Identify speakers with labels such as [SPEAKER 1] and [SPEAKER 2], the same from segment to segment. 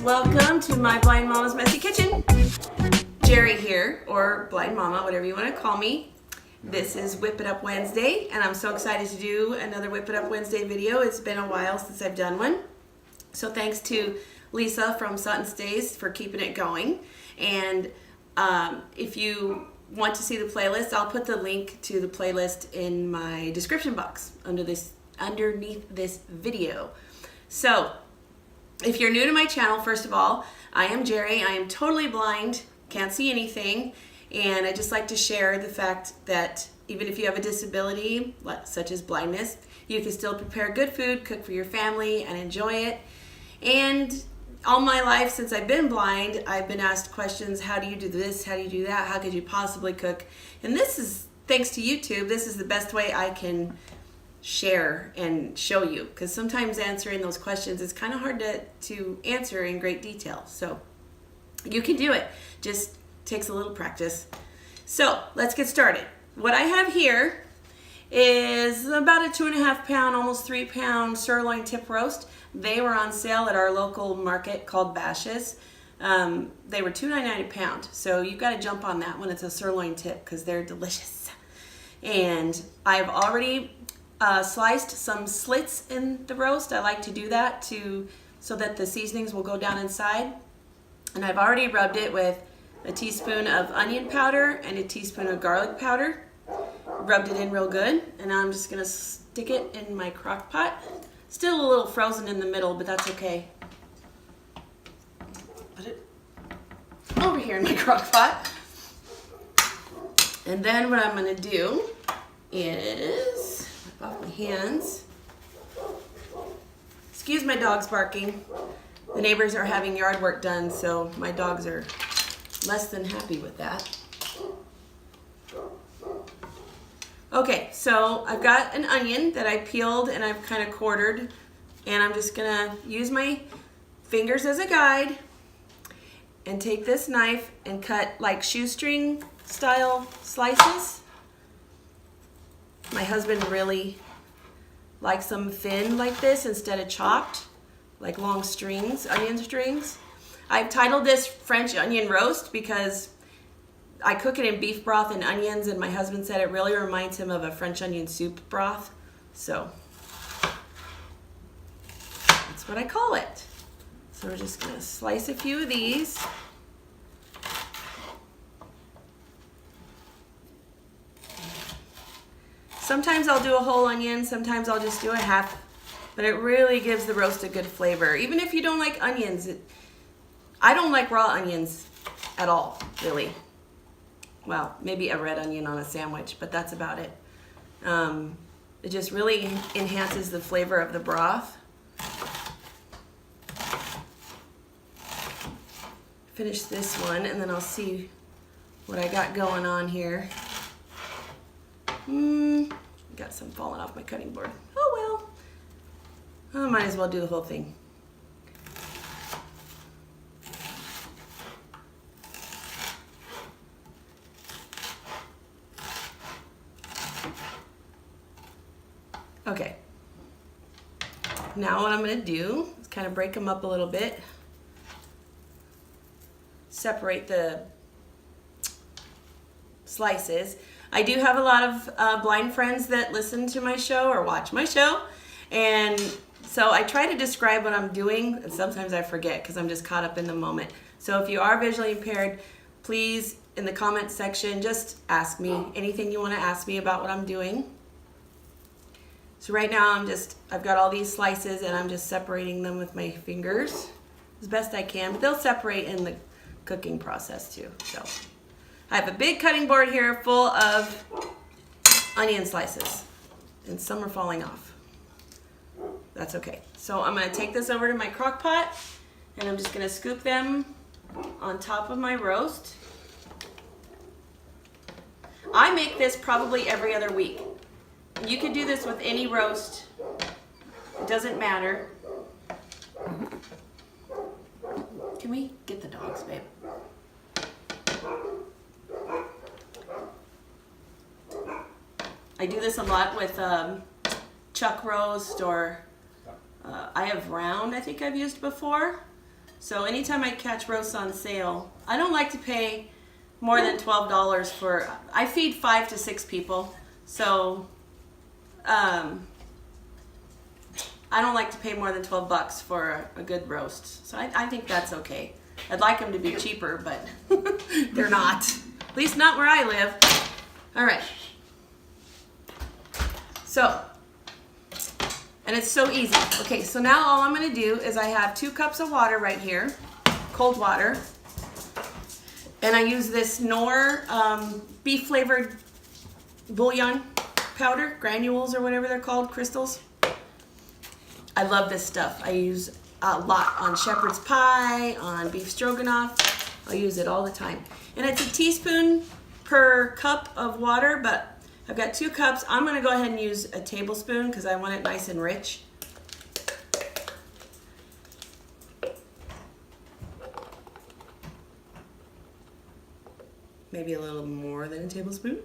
[SPEAKER 1] welcome to my Blind Mama's Messy Kitchen. Jerry here, or Blind Mama, whatever you want to call me. This is Whip It Up Wednesday, and I'm so excited to do another Whip It Up Wednesday video. It's been a while since I've done one. So thanks to Lisa from Sutton Stays for keeping it going. And if you want to see the playlist, I'll put the link to the playlist in my description box underneath this video. So if you're new to my channel, first of all, I am Jerry. I am totally blind, can't see anything, and I just like to share the fact that even if you have a disability, such as blindness, you can still prepare good food, cook for your family, and enjoy it. And all my life, since I've been blind, I've been asked questions, how do you do this, how do you do that, how could you possibly cook? And this is, thanks to YouTube, this is the best way I can share and show you, because sometimes answering those questions is kind of hard to answer in great detail. So you can do it, just takes a little practice. So let's get started. What I have here is about a 2.5 pound, almost 3 pound sirloin tip roast. They were on sale at our local market called Bash's'. They were $2.99 a pound, so you've got to jump on that when it's a sirloin tip because they're delicious. And I've already sliced some slits in the roast. I like to do that so that the seasonings will go down inside. And I've already rubbed it with a teaspoon of onion powder and a teaspoon of garlic powder. Rubbed it in real good, and now I'm just gonna stick it in my crock pot. Still a little frozen in the middle, but that's okay. Put it over here in my crock pot. And then what I'm gonna do is wipe off my hands. Excuse my dogs barking. The neighbors are having yard work done, so my dogs are less than happy with that. Okay, so I've got an onion that I peeled and I've kind of quartered, and I'm just gonna use my fingers as a guide and take this knife and cut like shoestring style slices. My husband really likes them thin like this instead of chopped, like long strings, onion strings. I've titled this French onion roast because I cook it in beef broth and onions, and my husband said it really reminds him of a French onion soup broth. So that's what I call it. So we're just gonna slice a few of these. Sometimes I'll do a whole onion, sometimes I'll just do a half, but it really gives the roast a good flavor. Even if you don't like onions, I don't like raw onions at all, really. Well, maybe a red onion on a sandwich, but that's about it. It just really enhances the flavor of the broth. Finish this one, and then I'll see what I got going on here. Got some falling off my cutting board. Oh well. I might as well do the whole thing. Okay, now what I'm going to do is kind of break them up a little bit, separate the slices. I do have a lot of blind friends that listen to my show or watch my show, and so I try to describe what I'm doing, and sometimes I forget because I'm just caught up in the moment. So if you are visually impaired, please, in the comment section, just ask me anything you want to ask me about what I'm doing. So right now I've got all these slices and I'm just separating them with my fingers as best I can, but they'll separate in the cooking process too. So I have a big cutting board here full of onion slices, and some are falling off. That's okay. So I'm gonna take this over to my crock pot, and I'm just gonna scoop them on top of my roast. I make this probably every other week. You can do this with any roast. It doesn't matter. Can we get the dogs, babe? I do this a lot with chuck roast, or I have round, I think I've used before. So anytime I catch roasts on sale, I don't like to pay more than $12 for, I feed 5 to 6 people. So I don't like to pay more than 12 bucks for a good roast. So I think that's okay. I'd like them to be cheaper, but they're not. At least not where I live. All right. So, and it's so easy. Okay, so now all I'm gonna do is I have 2 cups of water right here, cold water. And I use this Knorr beef flavored bouillon powder, granules or whatever they're called, crystals. I love this stuff. I use a lot on shepherd's pie, on beef stroganoff. I use it all the time. And it's a teaspoon per cup of water, but I've got 2 cups. I'm gonna go ahead and use a tablespoon because I want it nice and rich. Maybe a little more than a tablespoon.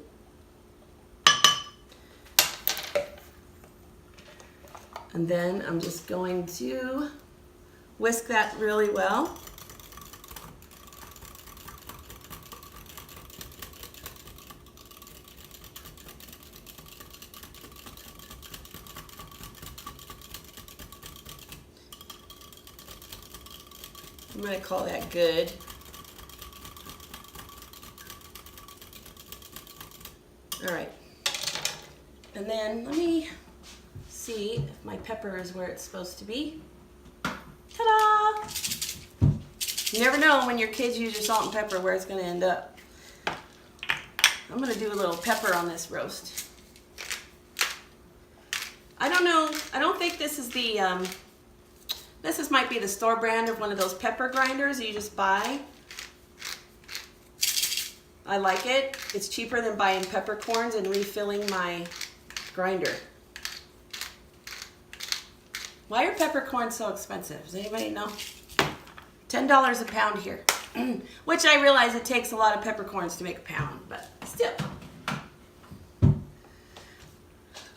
[SPEAKER 1] And then I'm just going to whisk that really well. I'm going to call that good. All right. And then let me see if my pepper is where it's supposed to be. Ta-da! You never know when your kids use your salt and pepper where it's going to end up. I'm going to do a little pepper on this roast. I don't know. I don't think this is the, might be the store brand of one of those pepper grinders you just buy. I like it. It's cheaper than buying peppercorns and refilling my grinder. Why are peppercorns so expensive? Does anybody know? $10 a pound here. Which I realize it takes a lot of peppercorns to make a pound, but still.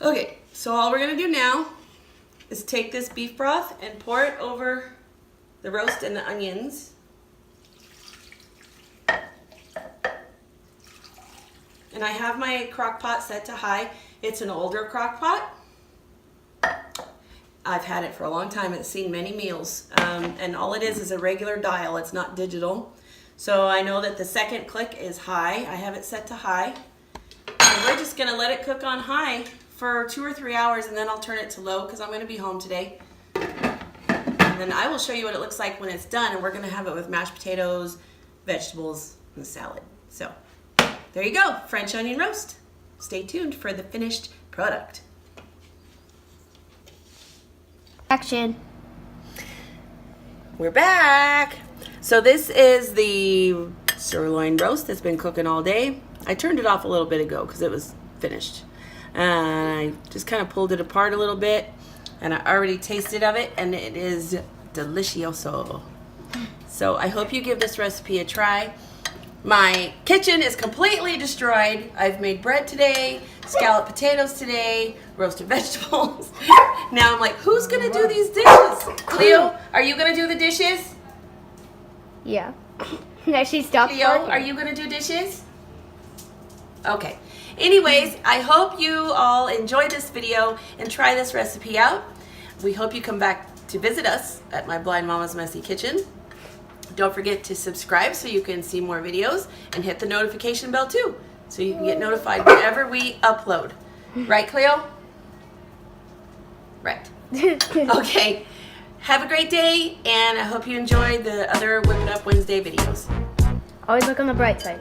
[SPEAKER 1] Okay, so all we're gonna do now is take this beef broth and pour it over the roast and the onions. And I have my crock pot set to high. It's an older crock pot. I've had it for a long time. It's seen many meals. And all it is a regular dial. It's not digital. So I know that the second click is high. I have it set to high. And we're just gonna let it cook on high for 2 or 3 hours, and then I'll turn it to low because I'm gonna be home today. And then I will show you what it looks like when it's done, and we're gonna have it with mashed potatoes, vegetables, and salad. So there you go, French onion roast. Stay tuned for the finished product.
[SPEAKER 2] Action.
[SPEAKER 1] We're back. So this is the sirloin roast that's been cooking all day. I turned it off a little bit ago because it was finished. And I just kind of pulled it apart a little bit, and I already tasted of it, and it is delicioso. So I hope you give this recipe a try. My kitchen is completely destroyed. I've made bread today, scalloped potatoes today, roasted vegetables. Now I'm like, who's gonna do these dishes? Cleo, are you gonna do the dishes?
[SPEAKER 2] Yeah. No, she stopped.
[SPEAKER 1] Cleo, are you gonna do dishes? Okay. Anyways, I hope you all enjoyed this video and try this recipe out. We hope you come back to visit us at my Blind Mama's Messy Kitchen. Don't forget to subscribe so you can see more videos, and hit the notification bell too so you can get notified whenever we upload. Right, Cleo? Right. Okay. Have a great day, and I hope you enjoyed the other Whip It Up Wednesday videos.
[SPEAKER 2] Always look on the bright side.